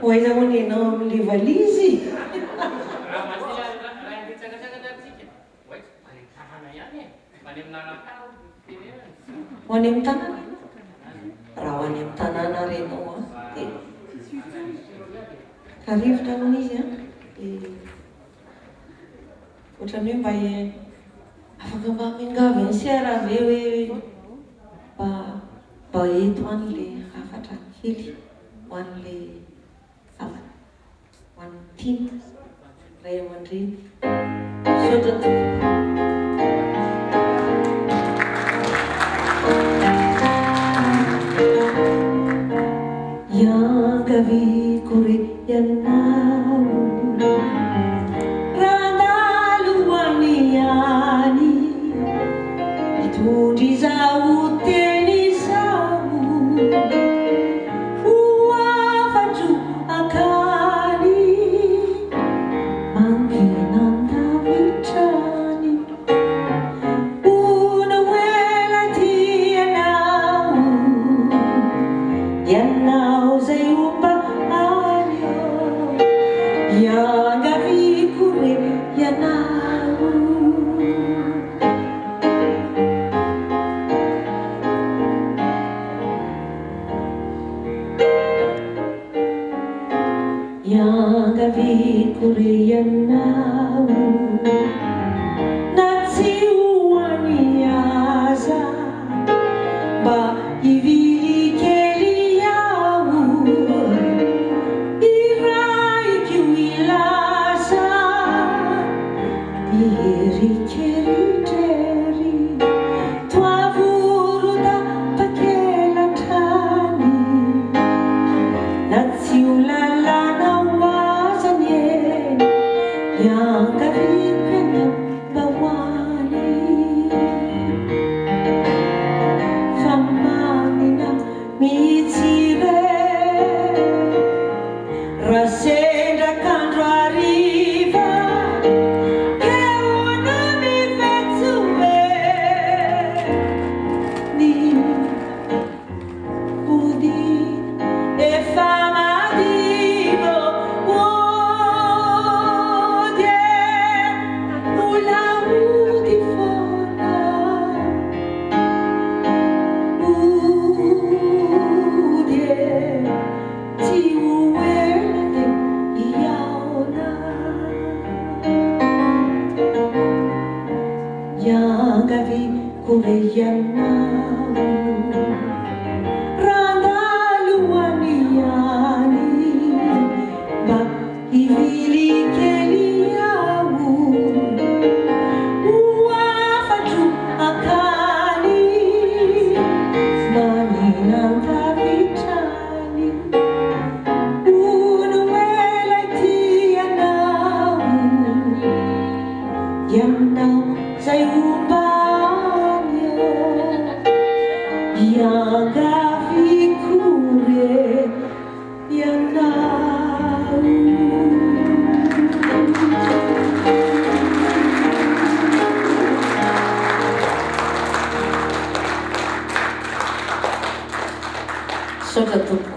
Hoaiza hoany ianao amin'le valizy. Ho any amin'ny tanàna? Raha ho any amin'ny tanàna renao ka rivotra noho izy ohatrany hoe mba afaka mba mingavy ny siara ave hoe mba eto an'le hafatra kely ho an'le havana ho an'ny tina ray aman-dreny sotra tokoa. Iangaviko re ianao randalo hoany any mitondry izao teny izao ho afatro akany manginan-davitrany una hoela ty ianao zay omba anyo iangaviko re ianao iangaviko re ianao na tsy hoany aza mba ivily kely iaho iraiko ilaza ierikeritrery toavoro tapakelatrany na tsy ho lalana hoazany iangaviko ianao mba hoany fa manina mihitsire raha sendrak'andro hariva keona mivetsoe ny ody efa madivo ody mbola ody foana ody tsy hoela de iaona iangaviko re ianao randalo hoany any mba ivily kely iaho ho afatro akany maninam-pavitrany una hoela ty ianao zay omba anyo iangaviko re ianao. Sotra tokoa.